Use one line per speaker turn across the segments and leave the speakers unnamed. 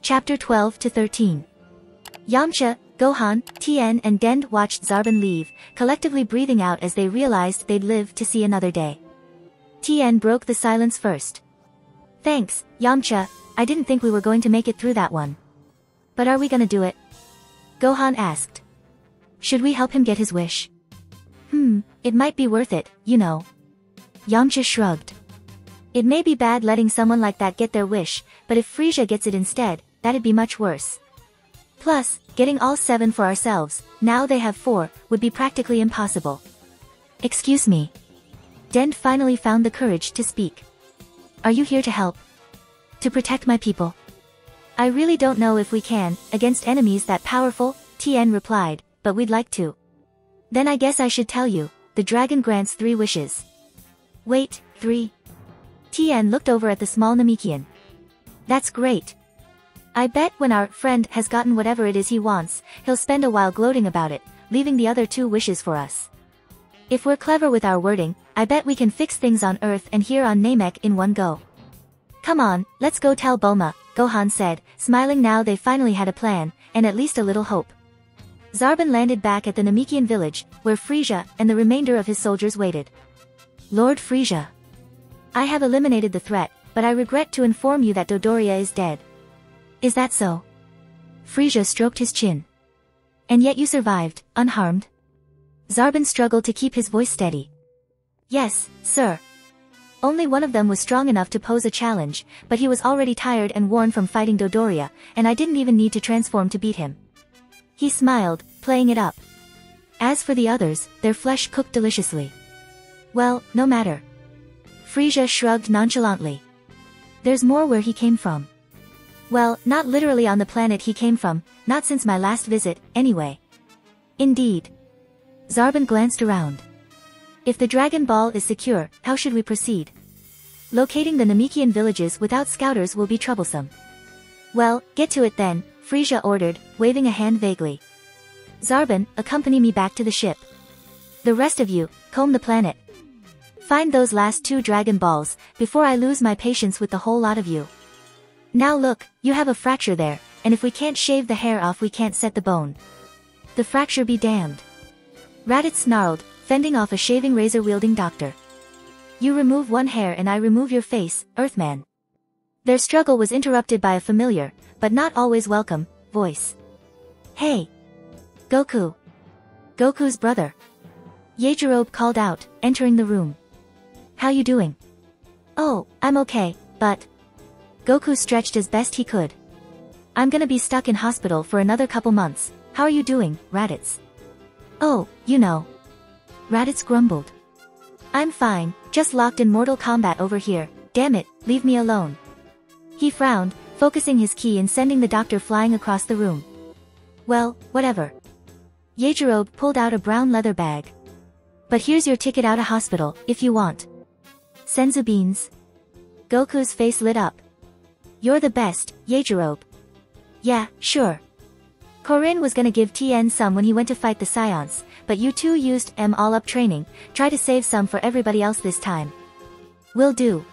Chapter 12 to 13. Yamcha, Gohan, Tien and Dend watched Zarbon leave, collectively breathing out as they realized they'd live to see another day. Tien broke the silence first. Thanks, Yamcha, I didn't think we were going to make it through that one. But are we gonna do it? Gohan asked. Should we help him get his wish? It might be worth it, you know. Yamcha shrugged. It may be bad letting someone like that get their wish, but if Frieza gets it instead, that'd be much worse. Plus, getting all 7 for ourselves, now they have 4, would be practically impossible. Excuse me. Dend finally found the courage to speak. Are you here to help? To protect my people? I really don't know if we can, against enemies that powerful, Tien replied, but we'd like to. Then I guess I should tell you, the dragon grants 3 wishes. Wait, 3? Tien looked over at the small Namekian. That's great. I bet when our friend has gotten whatever it is he wants, he'll spend a while gloating about it, leaving the other 2 wishes for us. If we're clever with our wording, I bet we can fix things on Earth and here on Namek in one go. Come on, let's go tell Bulma, Gohan said, smiling now they finally had a plan, and at least a little hope. Zarbon landed back at the Namekian village, where Frieza and the remainder of his soldiers waited. Lord Frieza. I have eliminated the threat, but I regret to inform you that Dodoria is dead. Is that so? Frieza stroked his chin. And yet you survived, unharmed? Zarbon struggled to keep his voice steady. Yes, sir. Only one of them was strong enough to pose a challenge, but he was already tired and worn from fighting Dodoria, and I didn't even need to transform to beat him. He smiled, playing it up. As for the others, their flesh cooked deliciously. Well, no matter. Frieza shrugged nonchalantly. There's more where he came from. Well, not literally on the planet he came from, not since my last visit, anyway. Indeed. Zarbon glanced around. If the Dragon Ball is secure, how should we proceed? Locating the Namekian villages without scouters will be troublesome. Well, get to it then, Frieza ordered, waving a hand vaguely. Zarbon, accompany me back to the ship. The rest of you, comb the planet. Find those last 2 Dragon Balls, before I lose my patience with the whole lot of you. Now look, you have a fracture there, and if we can't shave the hair off we can't set the bone. The fracture be damned. Raditz snarled, fending off a shaving razor-wielding doctor. You remove 1 hair and I remove your face, Earthman. Their struggle was interrupted by a familiar, but not always welcome, voice. Hey! Goku! Goku's brother. Yajirobe called out, entering the room. How you doing? Oh, I'm okay, but... Goku stretched as best he could. I'm gonna be stuck in hospital for another couple months. How are you doing, Raditz? Oh, you know. Raditz grumbled. I'm fine, just locked in Mortal Kombat over here, damn it, leave me alone. He frowned, focusing his ki and sending the doctor flying across the room. Well, whatever. Yajirobe pulled out a brown leather bag. But here's your ticket out of hospital, if you want. Senzu beans. Goku's face lit up. You're the best, Yajirobe. Yeah, sure. Korin was gonna give Tien some when he went to fight the Saiyans, but you 2 used all-up training, try to save some for everybody else this time. Will do.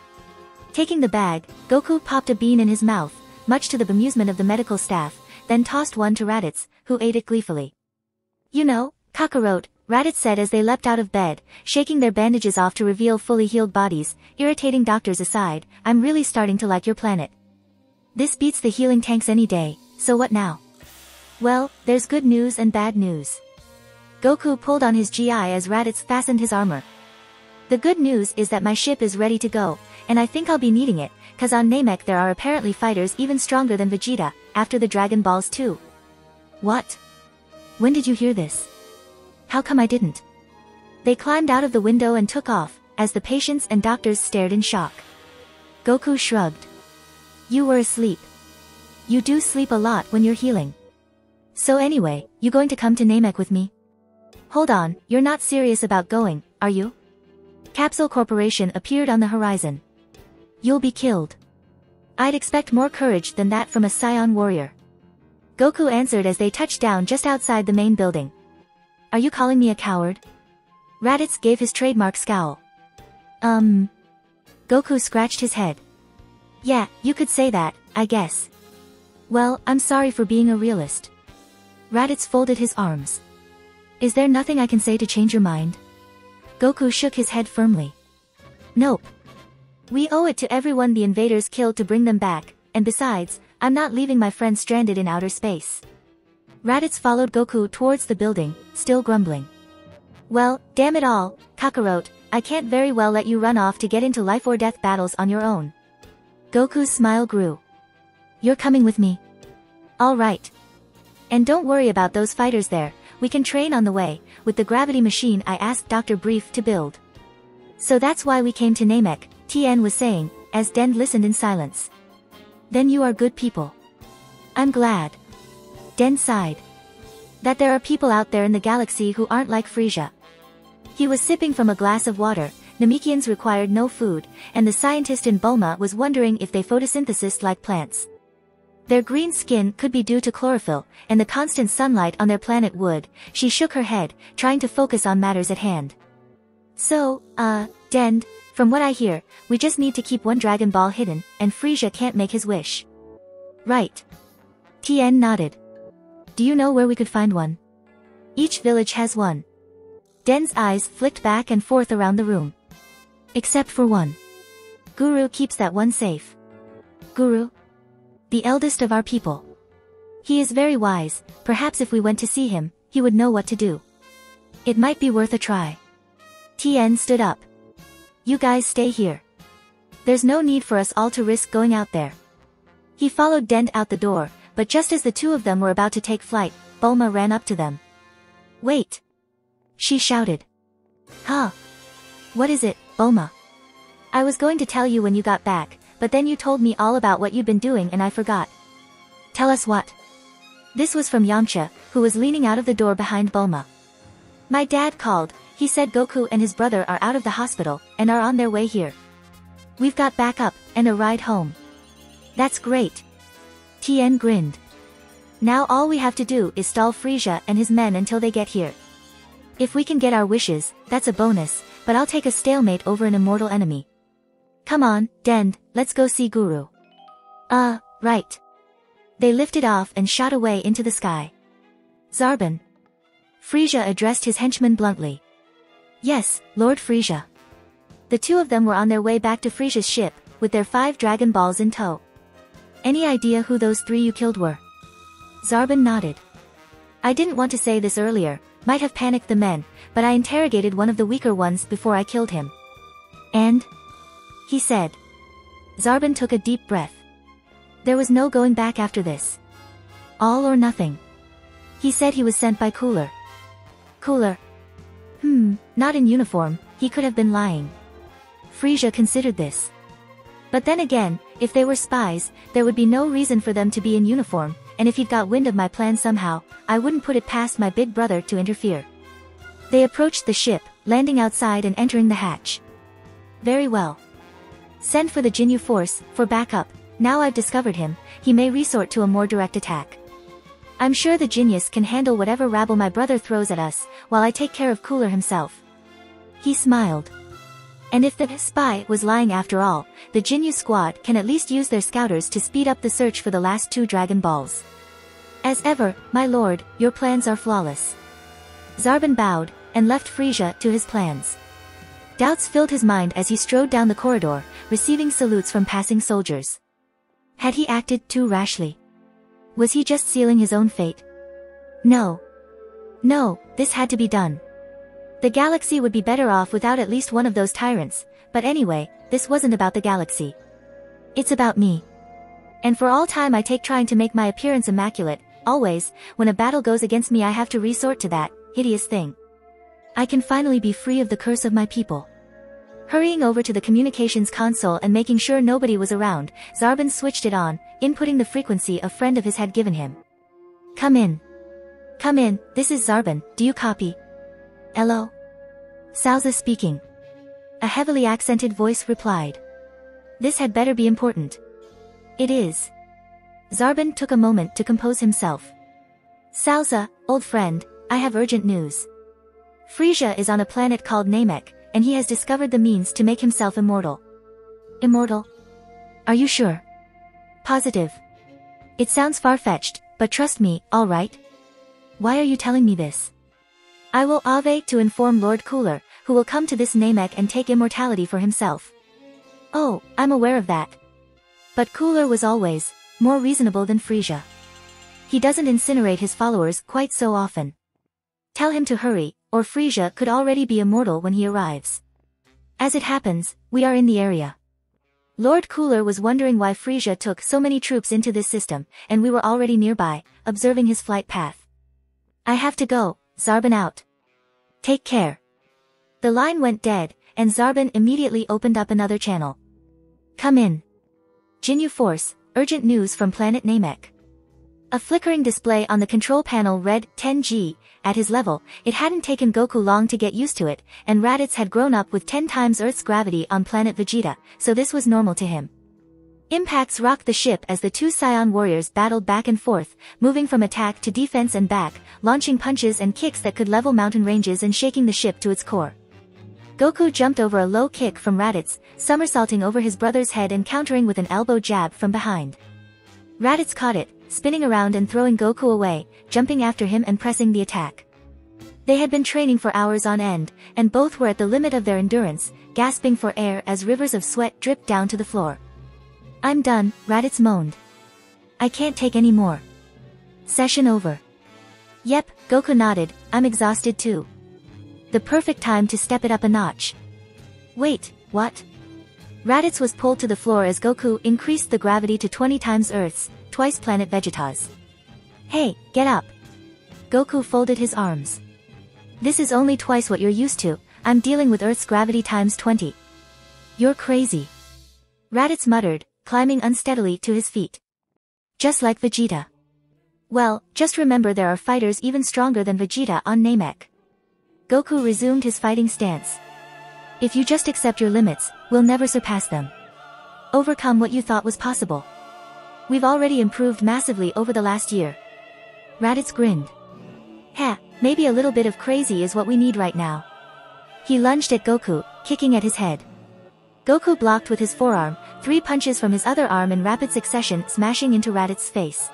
Taking the bag, Goku popped a bean in his mouth, much to the bemusement of the medical staff, then tossed one to Raditz, who ate it gleefully. You know, Kakarote, Raditz said as they leapt out of bed, shaking their bandages off to reveal fully healed bodies, irritating doctors aside, I'm really starting to like your planet. This beats the healing tanks any day, so what now? Well, there's good news and bad news. Goku pulled on his GI as Raditz fastened his armor. The good news is that my ship is ready to go, and I think I'll be needing it, cause on Namek there are apparently fighters even stronger than Vegeta, after the Dragon Balls too. What? When did you hear this? How come I didn't? They climbed out of the window and took off, as the patients and doctors stared in shock. Goku shrugged. You were asleep. You do sleep a lot when you're healing. So anyway, you going to come to Namek with me? Hold on, you're not serious about going, are you? Capsule Corporation appeared on the horizon. You'll be killed. I'd expect more courage than that from a Saiyan warrior. Goku answered as they touched down just outside the main building. Are you calling me a coward? Raditz gave his trademark scowl. Goku scratched his head. Yeah, you could say that, I guess. Well, I'm sorry for being a realist. Raditz folded his arms. Is there nothing I can say to change your mind? Goku shook his head firmly. Nope. We owe it to everyone the invaders killed to bring them back, and besides, I'm not leaving my friends stranded in outer space. Raditz followed Goku towards the building, still grumbling. Well, damn it all, Kakarot, I can't very well let you run off to get into life or death battles on your own. Goku's smile grew. You're coming with me? All right. And don't worry about those fighters there, we can train on the way, with the gravity machine I asked Dr. Brief to build. So that's why we came to Namek, Tien was saying, as Dend listened in silence. Then you are good people. I'm glad. Dend sighed. That there are people out there in the galaxy who aren't like Frieza. He was sipping from a glass of water, Namekians required no food, and the scientist in Bulma was wondering if they photosynthesized like plants. Their green skin could be due to chlorophyll, and the constant sunlight on their planet would. She shook her head, trying to focus on matters at hand. So, Dend, from what I hear, we just need to keep one Dragon Ball hidden, and Frieza can't make his wish. Right. Tien nodded. Do you know where we could find one? Each village has one. Den's eyes flicked back and forth around the room. Except for one. Guru keeps that one safe. Guru? The eldest of our people. He is very wise, perhaps if we went to see him, he would know what to do. It might be worth a try. Tien stood up. You guys stay here. There's no need for us all to risk going out there. He followed Dent out the door, but just as the two of them were about to take flight, Bulma ran up to them. Wait! She shouted. Huh? What is it, Bulma? I was going to tell you when you got back, but then you told me all about what you'd been doing and I forgot. Tell us what? This was from Yamcha, who was leaning out of the door behind Bulma. My dad called, he said Goku and his brother are out of the hospital, and are on their way here. We've got backup, and a ride home. That's great. Tien grinned. Now all we have to do is stall Frieza and his men until they get here. If we can get our wishes, that's a bonus, but I'll take a stalemate over an immortal enemy. Come on, Dend, let's go see Guru. Right. They lifted off and shot away into the sky. Zarbon. Frieza addressed his henchman bluntly. Yes, Lord Frieza. The two of them were on their way back to Frieza's ship, with their 5 Dragon Balls in tow. Any idea who those 3 you killed were? Zarbon nodded. I didn't want to say this earlier, might have panicked the men, but I interrogated one of the weaker ones before I killed him. And? He said. Zarbon took a deep breath. There was no going back after this. All or nothing. He said he was sent by Cooler. Cooler? Not in uniform, he could have been lying. Frieza considered this. But then again, if they were spies, there would be no reason for them to be in uniform, and if he'd got wind of my plan somehow, I wouldn't put it past my big brother to interfere. They approached the ship, landing outside and entering the hatch. Very well. Send for the Jinyu force, for backup. Now I've discovered him, he may resort to a more direct attack. I'm sure the genius can handle whatever rabble my brother throws at us, while I take care of Cooler himself. He smiled. And if the spy was lying after all, the Jinyu squad can at least use their scouters to speed up the search for the last 2 Dragon Balls. As ever, my lord, your plans are flawless. Zarbon bowed, and left Frieza to his plans. Doubts filled his mind as he strode down the corridor, receiving salutes from passing soldiers. Had he acted too rashly? Was he just sealing his own fate? No. No, this had to be done. The galaxy would be better off without at least one of those tyrants, but anyway, this wasn't about the galaxy. It's about me. And for all time I take trying to make my appearance immaculate, always, when a battle goes against me I have to resort to that hideous thing. I can finally be free of the curse of my people. Hurrying over to the communications console and making sure nobody was around, Zarbon switched it on, inputting the frequency a friend of his had given him. Come in. Come in, this is Zarbon, do you copy? Hello? Salza speaking. A heavily accented voice replied. This had better be important. It is. Zarbon took a moment to compose himself. Salza, old friend, I have urgent news. Frieza is on a planet called Namek, and he has discovered the means to make himself immortal. Immortal? Are you sure? Positive. It sounds far-fetched, but trust me, alright? Why are you telling me this? I will ave to inform Lord Cooler, who will come to this Namek and take immortality for himself. Oh, I'm aware of that. But Cooler was always more reasonable than Frieza. He doesn't incinerate his followers quite so often. Tell him to hurry, or Frieza could already be immortal when he arrives. As it happens, we are in the area. Lord Cooler was wondering why Frieza took so many troops into this system, and we were already nearby, observing his flight path. I have to go, Zarbon out. Take care. The line went dead, and Zarbon immediately opened up another channel. Come in. Jinyu Force, urgent news from planet Namek. A flickering display on the control panel read 10G. At his level, it hadn't taken Goku long to get used to it, and Raditz had grown up with 10 times Earth's gravity on planet Vegeta, so this was normal to him. Impacts rocked the ship as the two Saiyan warriors battled back and forth, moving from attack to defense and back, launching punches and kicks that could level mountain ranges and shaking the ship to its core. Goku jumped over a low kick from Raditz, somersaulting over his brother's head and countering with an elbow jab from behind. Raditz caught it, spinning around and throwing Goku away, jumping after him and pressing the attack. They had been training for hours on end, and both were at the limit of their endurance, gasping for air as rivers of sweat dripped down to the floor. I'm done, Raditz moaned. I can't take any more. Session over. Yep, Goku nodded, I'm exhausted too. The perfect time to step it up a notch. Wait, what? Raditz was pulled to the floor as Goku increased the gravity to 20 times Earth's, twice planet Vegeta's. Hey, get up. Goku folded his arms. This is only twice what you're used to, I'm dealing with Earth's gravity times 20. You're crazy. Raditz muttered, climbing unsteadily to his feet. Just like Vegeta. Well, just remember there are fighters even stronger than Vegeta on Namek. Goku resumed his fighting stance. If you just accept your limits, we'll never surpass them. Overcome what you thought was possible. We've already improved massively over the last year. Raditz grinned. Ha, maybe a little bit of crazy is what we need right now. He lunged at Goku, kicking at his head. Goku blocked with his forearm, 3 punches from his other arm in rapid succession smashing into Raditz's face.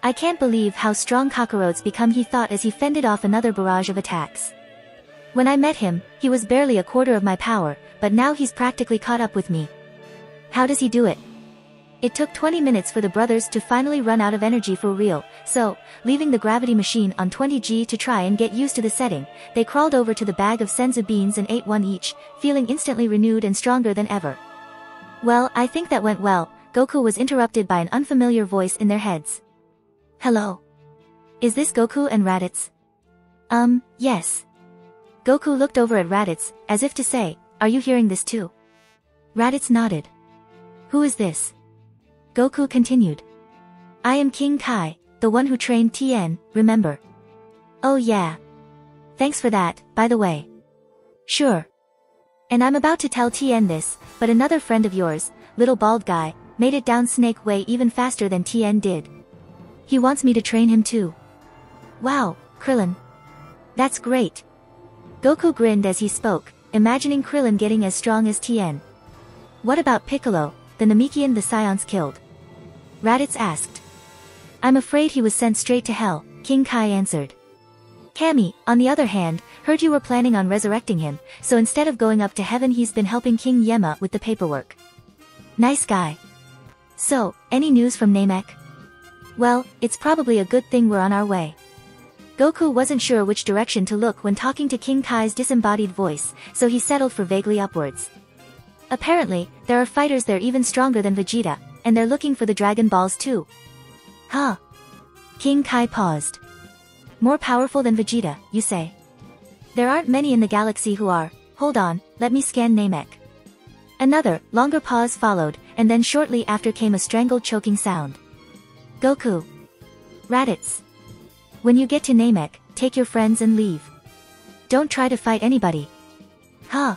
I can't believe how strong Kakaro's become, he thought as he fended off another barrage of attacks. When I met him, he was barely a quarter of my power, but now he's practically caught up with me. How does he do it? It took 20 minutes for the brothers to finally run out of energy for real, so, leaving the gravity machine on 20G to try and get used to the setting, they crawled over to the bag of senzu beans and ate one each, feeling instantly renewed and stronger than ever. Well, I think that went well. Goku was interrupted by an unfamiliar voice in their heads. Hello? Is this Goku and Raditz? Yes. Goku looked over at Raditz, as if to say, are you hearing this too? Raditz nodded. Who is this? Goku continued. I am King Kai, the one who trained Tien, remember? Oh yeah. Thanks for that, by the way. Sure. And I'm about to tell Tien this, but another friend of yours, little bald guy, made it down Snake Way even faster than Tien did. He wants me to train him too. Wow, Krillin. That's great. Goku grinned as he spoke, imagining Krillin getting as strong as Tien. What about Piccolo, the Namekian the Saiyans killed? Raditz asked. I'm afraid he was sent straight to hell, King Kai answered. Kami, on the other hand, heard you were planning on resurrecting him, so instead of going up to heaven he's been helping King Yema with the paperwork. Nice guy. So, any news from Namek? Well, it's probably a good thing we're on our way. Goku wasn't sure which direction to look when talking to King Kai's disembodied voice, so he settled for vaguely upwards. Apparently, there are fighters there even stronger than Vegeta, and they're looking for the Dragon Balls too. Huh? King Kai paused. More powerful than Vegeta, you say? There aren't many in the galaxy who are. Hold on, let me scan Namek. Another, longer pause followed, and then shortly after came a strangled choking sound. Goku. Raditz. When you get to Namek, take your friends and leave. Don't try to fight anybody. Huh?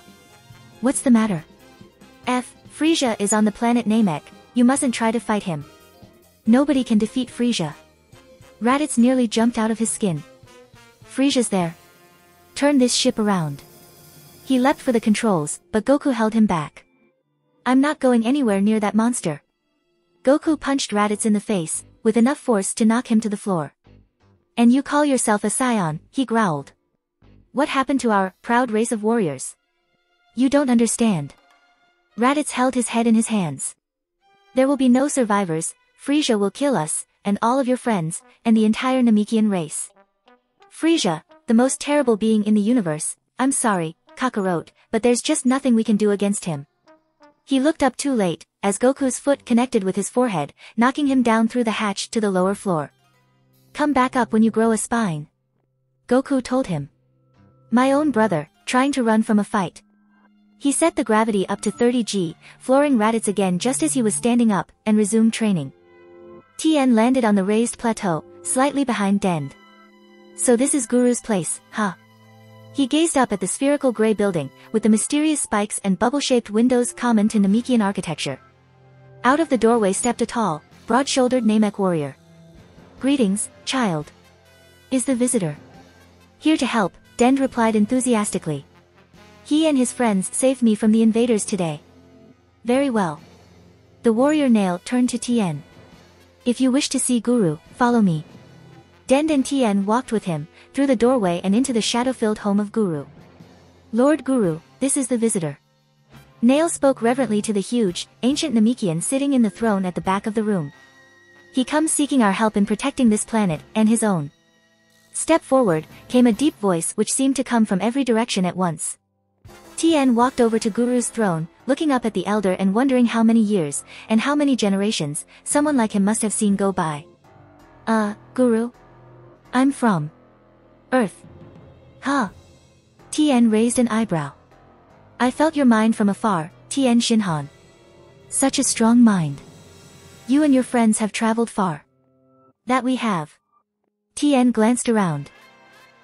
What's the matter? Frieza is on the planet Namek, you mustn't try to fight him. Nobody can defeat Frieza. Raditz nearly jumped out of his skin. Frieza's there. Turn this ship around. He leapt for the controls, but Goku held him back. I'm not going anywhere near that monster. Goku punched Raditz in the face, with enough force to knock him to the floor. And you call yourself a saiyan, he growled. What happened to our proud race of warriors? You don't understand. Raditz held his head in his hands. There will be no survivors, Frieza will kill us, and all of your friends, and the entire Namekian race. Frieza, the most terrible being in the universe, I'm sorry, Kakarot, but there's just nothing we can do against him. He looked up too late, as Goku's foot connected with his forehead, knocking him down through the hatch to the lower floor. Come back up when you grow a spine. Goku told him. My own brother, trying to run from a fight. He set the gravity up to 30 G, flooring Raditz again just as he was standing up, and resumed training. Tien landed on the raised plateau, slightly behind Dend. So this is Guru's place, huh? He gazed up at the spherical gray building, with the mysterious spikes and bubble-shaped windows common to Namekian architecture. Out of the doorway stepped a tall, broad-shouldered Namek warrior. Greetings, child. Is the visitor here to help? Dend replied enthusiastically. He and his friends saved me from the invaders today. Very well. The warrior Nail turned to Tien. If you wish to see Guru, follow me. Dend and Tien walked with him, through the doorway and into the shadow-filled home of Guru. Lord Guru, this is the visitor. Nail spoke reverently to the huge, ancient Namekian sitting in the throne at the back of the room. He comes seeking our help in protecting this planet, and his own. Step forward, came a deep voice which seemed to come from every direction at once. Tien walked over to Guru's throne, looking up at the elder and wondering how many years, and how many generations, someone like him must have seen go by. Guru? I'm from Earth. Huh? Tien raised an eyebrow. I felt your mind from afar, Tien Shinhan. Such a strong mind. You and your friends have traveled far. That we have. Tien glanced around.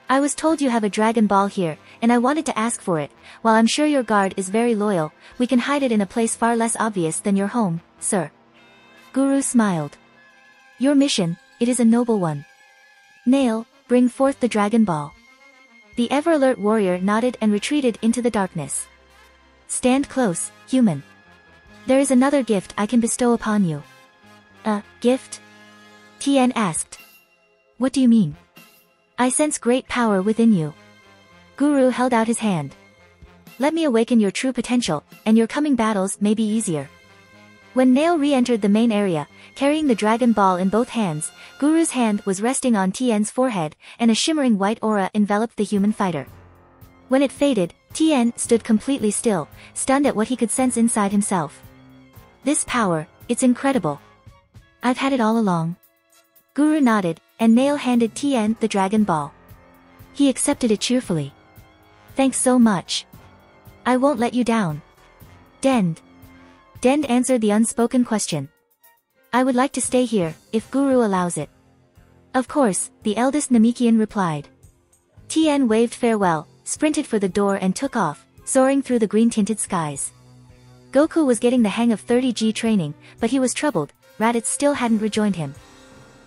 I was told you have a Dragon Ball here, and I wanted to ask for it. While I'm sure your guard is very loyal, we can hide it in a place far less obvious than your home, sir. Guru smiled. Your mission, it is a noble one. Nail, bring forth the Dragon Ball. The ever-alert warrior nodded and retreated into the darkness. Stand close, human. There is another gift I can bestow upon you. A gift? Tien asked. What do you mean? I sense great power within you. Guru held out his hand. Let me awaken your true potential, and your coming battles may be easier. When Nail re-entered the main area, carrying the Dragon Ball in both hands, Guru's hand was resting on Tien's forehead, and a shimmering white aura enveloped the human fighter. When it faded, Tien stood completely still, stunned at what he could sense inside himself. This power, it's incredible. I've had it all along. Guru nodded, and Nail handed Tien the Dragon Ball. He accepted it cheerfully. Thanks so much. I won't let you down. Dend. Dend answered the unspoken question. I would like to stay here, if Guru allows it. Of course, the eldest Namekian replied. Tien waved farewell, sprinted for the door and took off, soaring through the green-tinted skies. Goku was getting the hang of 30 G training, but he was troubled. Raditz still hadn't rejoined him.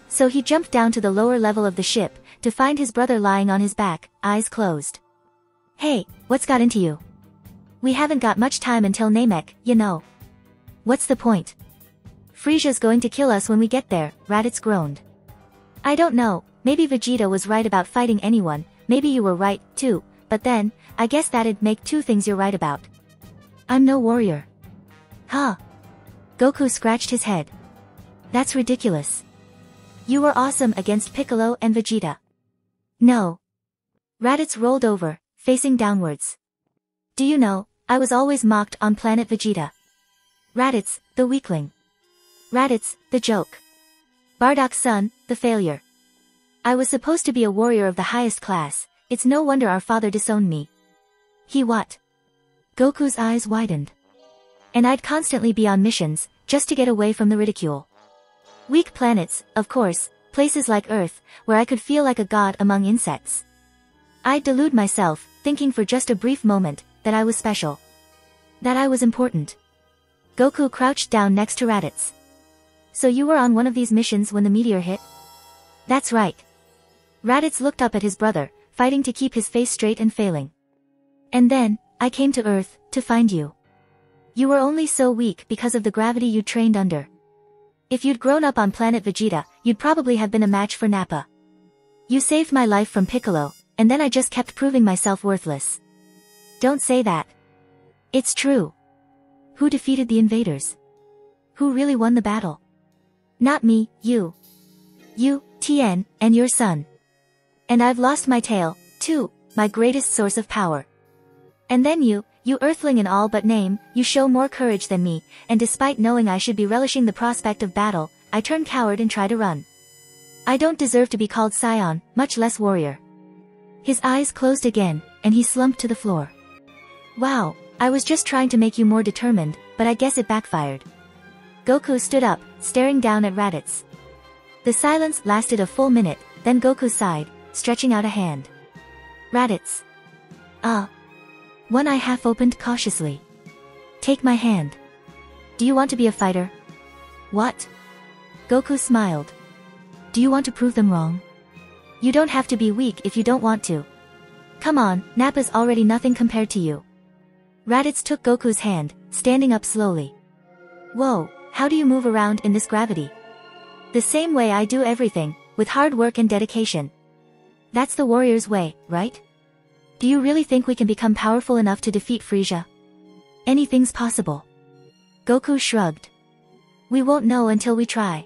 So he jumped down to the lower level of the ship, to find his brother lying on his back, eyes closed. Hey, what's got into you? We haven't got much time until Namek, you know. What's the point? Frieza's going to kill us when we get there, Raditz groaned. I don't know, maybe Vegeta was right about fighting anyone, maybe you were right, too, but then, I guess that'd make two things you're right about. I'm no warrior. Huh? Goku scratched his head. That's ridiculous. You were awesome against Piccolo and Vegeta. No. Raditz rolled over, facing downwards. Do you know, I was always mocked on planet Vegeta. Raditz, the weakling. Raditz, the joke. Bardock's son, the failure. I was supposed to be a warrior of the highest class, it's no wonder our father disowned me. He what? Goku's eyes widened. And I'd constantly be on missions, just to get away from the ridicule. Weak planets, of course, places like Earth, where I could feel like a god among insects. I'd delude myself, thinking for just a brief moment, that I was special. That I was important. Goku crouched down next to Raditz. So you were on one of these missions when the meteor hit? That's right. Raditz looked up at his brother, fighting to keep his face straight and failing. And then, I came to Earth, to find you. You were only so weak because of the gravity you trained under. If you'd grown up on planet Vegeta, you'd probably have been a match for Nappa. You saved my life from Piccolo, and then I just kept proving myself worthless. Don't say that. It's true. Who defeated the invaders? Who really won the battle? Not me, you. You, Tien, and your son. And I've lost my tail, too, my greatest source of power. And then you earthling in all but name, you show more courage than me, and despite knowing I should be relishing the prospect of battle, I turn coward and try to run. I don't deserve to be called saiyan, much less warrior. His eyes closed again, and he slumped to the floor. Wow, I was just trying to make you more determined, but I guess it backfired. Goku stood up, staring down at Raditz. The silence lasted a full minute, then Goku sighed, stretching out a hand. Raditz. One eye half opened cautiously. Take my hand. Do you want to be a fighter? What? Goku smiled. Do you want to prove them wrong? You don't have to be weak if you don't want to. Come on, Nappa's already nothing compared to you. Raditz took Goku's hand, standing up slowly. Whoa, how do you move around in this gravity? The same way I do everything, with hard work and dedication. That's the warrior's way, right? Do you really think we can become powerful enough to defeat Frieza? Anything's possible. Goku shrugged. We won't know until we try.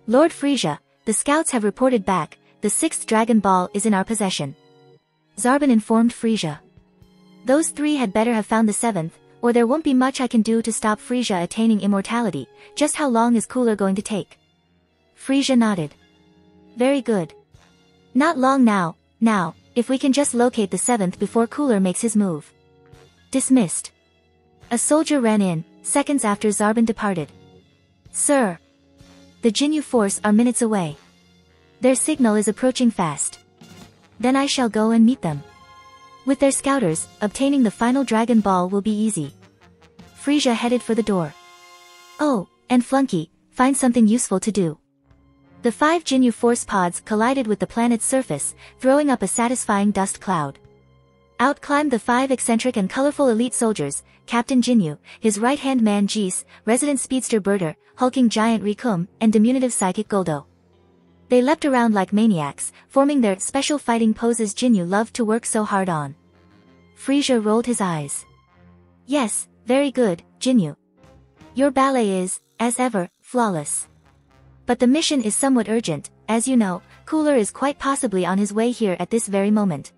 Lord Frieza, the scouts have reported back, the 6th Dragon Ball is in our possession. Zarbon informed Frieza. Those 3 had better have found the 7th, or there won't be much I can do to stop Frieza attaining immortality. Just how long is Cooler going to take? Frieza nodded. Very good. Not long now, if we can just locate the 7th before Cooler makes his move. Dismissed. A soldier ran in, seconds after Zarbon departed. Sir. The Jinyu force are minutes away. Their signal is approaching fast. Then I shall go and meet them. With their scouters, obtaining the final Dragon Ball will be easy. Frieza headed for the door. Oh, and Flunky, find something useful to do. The 5 Jinyu force pods collided with the planet's surface, throwing up a satisfying dust cloud. Out climbed the 5 eccentric and colorful elite soldiers, Captain Jinyu, his right-hand man Jis, resident speedster Birder, hulking giant Rikum, and diminutive psychic Goldo. They leapt around like maniacs, forming their special fighting poses Jinyu loved to work so hard on. Frieza rolled his eyes. Yes, very good, Jinyu. Your ballet is, as ever, flawless. But the mission is somewhat urgent, as you know, Cooler is quite possibly on his way here at this very moment.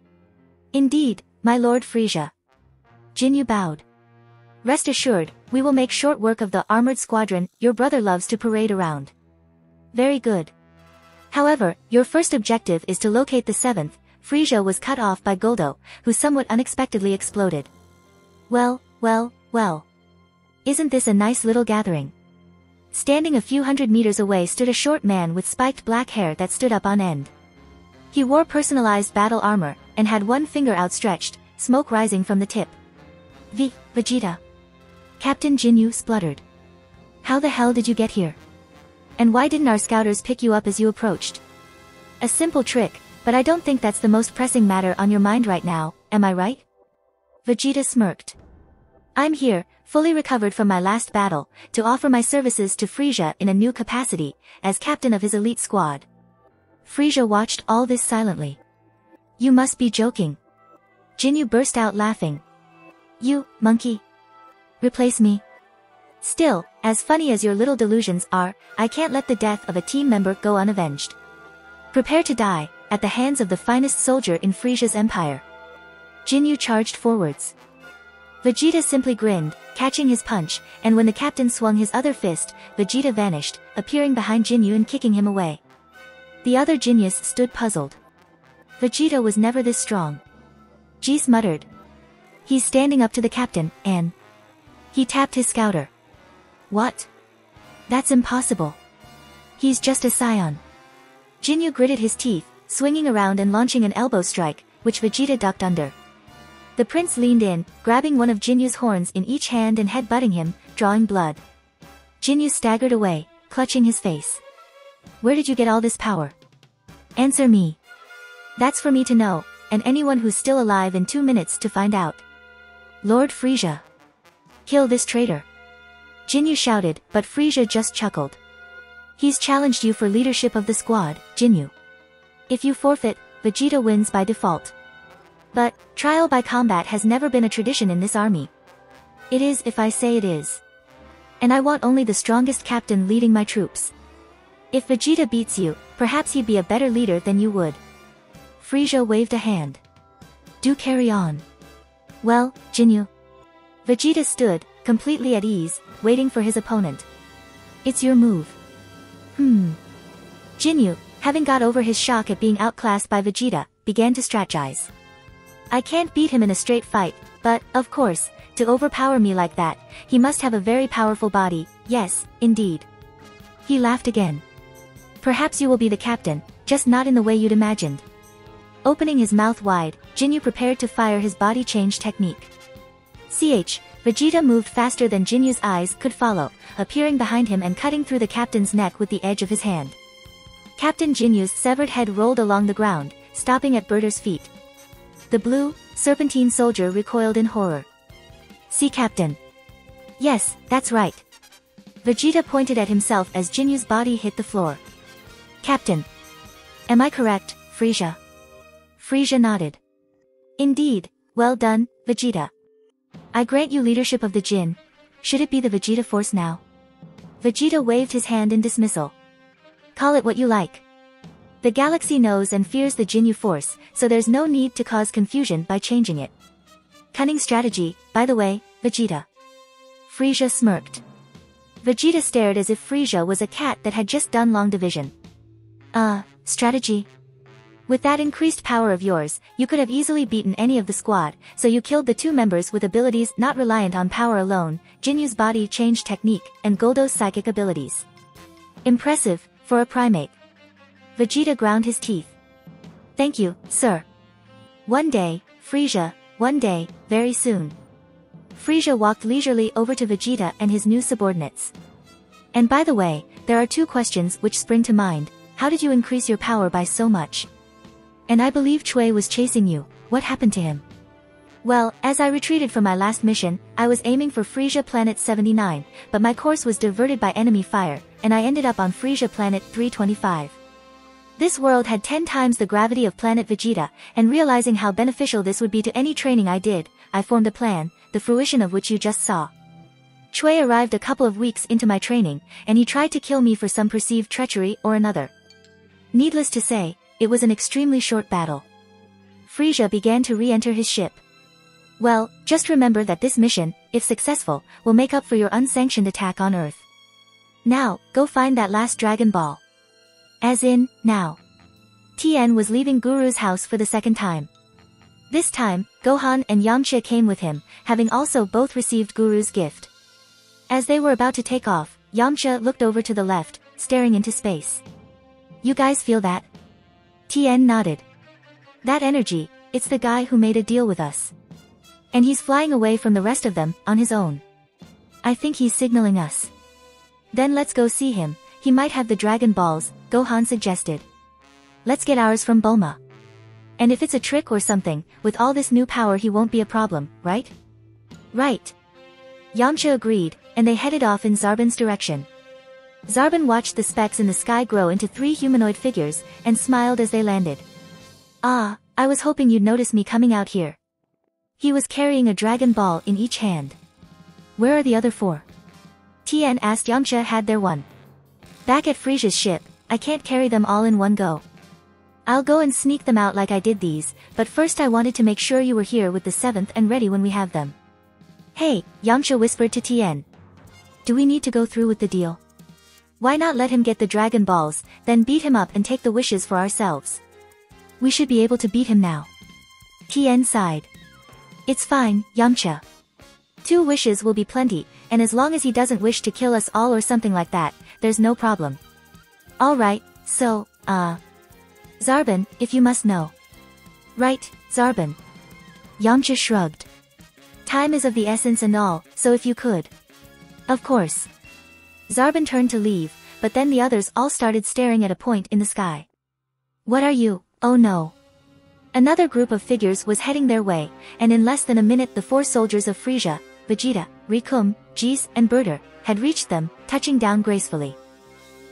Indeed, my Lord Frieza. Jinyu bowed. Rest assured, we will make short work of the armored squadron your brother loves to parade around. Very good. However, your first objective is to locate the 7th. Frieza was cut off by Goldo, who somewhat unexpectedly exploded. Well. Isn't this a nice little gathering? Standing a few hundred meters away stood a short man with spiked black hair that stood up on end. He wore personalized battle armor, and had one finger outstretched, smoke rising from the tip. Vegeta. Captain Jinyu spluttered. How the hell did you get here? And why didn't our scouters pick you up as you approached? A simple trick, but I don't think that's the most pressing matter on your mind right now, am I right? Vegeta smirked. I'm here, fully recovered from my last battle, to offer my services to Frieza in a new capacity, as captain of his elite squad. Frieza watched all this silently. You must be joking. Jinyu burst out laughing. You, monkey. Replace me. Still, as funny as your little delusions are, I can't let the death of a team member go unavenged. Prepare to die, at the hands of the finest soldier in Frieza's empire. Jinyu charged forwards. Vegeta simply grinned, catching his punch, and when the captain swung his other fist, Vegeta vanished, appearing behind Jinyu and kicking him away. The other Jinyus stood puzzled. Vegeta was never this strong. Jis muttered. He's standing up to the captain, and... He tapped his scouter. What? That's impossible. He's just a saiyan. Jinyu gritted his teeth, swinging around and launching an elbow strike, which Vegeta ducked under. The prince leaned in, grabbing one of Jinyu's horns in each hand and head-butting him, drawing blood. Jinyu staggered away, clutching his face. Where did you get all this power? Answer me. That's for me to know, and anyone who's still alive in 2 minutes to find out. Lord Frieza. Kill this traitor. Jinyu shouted, but Frieza just chuckled. He's challenged you for leadership of the squad, Jinyu. If you forfeit, Vegeta wins by default. But, trial by combat has never been a tradition in this army. It is if I say it is. And I want only the strongest captain leading my troops. If Vegeta beats you, perhaps he'd be a better leader than you would. Frieza waved a hand. Do carry on. Well, Jinyu. Vegeta stood, completely at ease, waiting for his opponent. It's your move. Jinyu, having got over his shock at being outclassed by Vegeta, began to strategize. I can't beat him in a straight fight, but, of course, to overpower me like that, he must have a very powerful body, yes, indeed. He laughed again. Perhaps you will be the captain, just not in the way you'd imagined. Opening his mouth wide, Jinyu prepared to fire his body change technique. Vegeta moved faster than Jinyu's eyes could follow, appearing behind him and cutting through the captain's neck with the edge of his hand. Captain Jinyu's severed head rolled along the ground, stopping at Berter's feet. The blue, serpentine soldier recoiled in horror. See, Captain. Yes, that's right. Vegeta pointed at himself as Jinyu's body hit the floor. Captain. Am I correct, Frieza? Frieza nodded. Indeed, well done, Vegeta. I grant you leadership of the Jin. Should it be the Vegeta Force now? Vegeta waved his hand in dismissal. Call it what you like. The galaxy knows and fears the Jinyu Force, so there's no need to cause confusion by changing it. Cunning strategy, by the way, Vegeta. Frieza smirked. Vegeta stared as if Frieza was a cat that had just done long division. Strategy? With that increased power of yours, you could have easily beaten any of the squad, so you killed the two members with abilities not reliant on power alone, Jinyu's body change technique, and Goldo's psychic abilities. Impressive, for a primate. Vegeta ground his teeth. Thank you, sir. One day, Frieza, one day, very soon. Frieza walked leisurely over to Vegeta and his new subordinates. And by the way, there are two questions which spring to mind. How did you increase your power by so much? And I believe Chui was chasing you, what happened to him? Well, as I retreated from my last mission, I was aiming for Frieza Planet 79, but my course was diverted by enemy fire, and I ended up on Frieza Planet 325. This world had 10 times the gravity of Planet Vegeta, and realizing how beneficial this would be to any training I did, I formed a plan, the fruition of which you just saw. Chui arrived a couple of weeks into my training, and he tried to kill me for some perceived treachery or another. Needless to say, it was an extremely short battle. Frieza began to re-enter his ship. Well, just remember that this mission, if successful, will make up for your unsanctioned attack on Earth. Now, go find that last Dragon Ball. As in, now. Tien was leaving Guru's house for the second time. This time, Gohan and Yamcha came with him, having also both received Guru's gift. As they were about to take off, Yamcha looked over to the left, staring into space. You guys feel that? Tien nodded. That energy, it's the guy who made a deal with us. And he's flying away from the rest of them, on his own. I think he's signaling us. Then let's go see him, he might have the Dragon Balls, Gohan suggested. Let's get ours from Bulma. And if it's a trick or something, with all this new power he won't be a problem, right? Right. Yamcha agreed, and they headed off in Zarbon's direction. Zarbon watched the specks in the sky grow into 3 humanoid figures, and smiled as they landed. Ah, I was hoping you'd notice me coming out here. He was carrying a Dragon Ball in each hand. Where are the other 4? Tien asked. Yamcha had their one. Back at Frieza's ship, I can't carry them all in one go. I'll go and sneak them out like I did these, but first I wanted to make sure you were here with the 7th and ready when we have them. Hey, Yamcha whispered to Tien. Do we need to go through with the deal? Why not let him get the Dragon Balls, then beat him up and take the wishes for ourselves? We should be able to beat him now. Tien sighed. It's fine, Yamcha. 2 wishes will be plenty, and as long as he doesn't wish to kill us all or something like that, there's no problem. Alright, so, Zarbon, if you must know. Right, Zarbon. Yamcha shrugged. Time is of the essence and all, so if you could. Of course. Zarbon turned to leave, but then the others all started staring at a point in the sky. What are you? Oh no. Another group of figures was heading their way, and in less than a minute the 4 soldiers of Frieza, Vegeta, Rikum, Jis, and Berter, had reached them, touching down gracefully.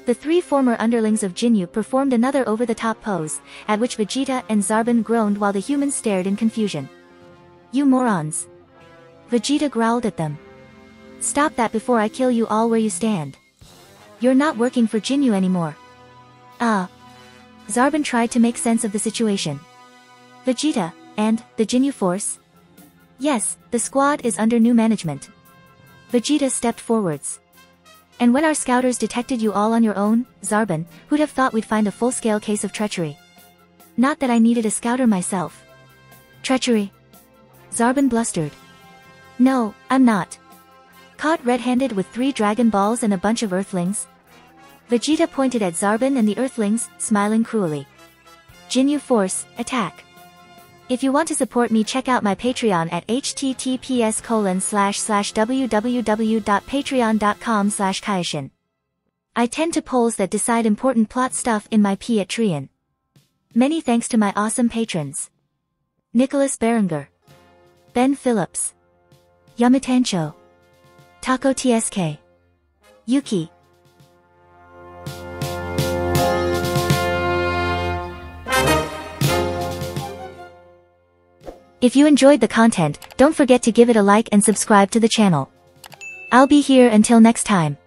The three former underlings of Jinyu performed another over-the-top pose, at which Vegeta and Zarbon groaned while the humans stared in confusion. "You morons!" Vegeta growled at them. "Stop that before I kill you all where you stand. You're not working for Jinyu anymore." Zarbon tried to make sense of the situation. "Vegeta, and the Jinyu force?" "Yes, the squad is under new management." Vegeta stepped forwards. "And when our scouters detected you all on your own, Zarbon, who'd have thought we'd find a full-scale case of treachery?" "Not that I needed a scouter myself." "Treachery?" Zarbon blustered. "No, I'm not. Caught red-handed with 3 Dragon Balls and a bunch of Earthlings?" Vegeta pointed at Zarbon and the Earthlings, smiling cruelly. "Jinyu Force, attack. If you want to support me, check out my Patreon at https://www.patreon.com/Kaioshin. I tend to polls that decide important plot stuff in my Patreon. Many thanks to my awesome patrons: Nicholas Berenger, Ben Phillips, Yamatancho, Taco TSK, Yuki. If you enjoyed the content, don't forget to give it a like and subscribe to the channel. I'll be here until next time.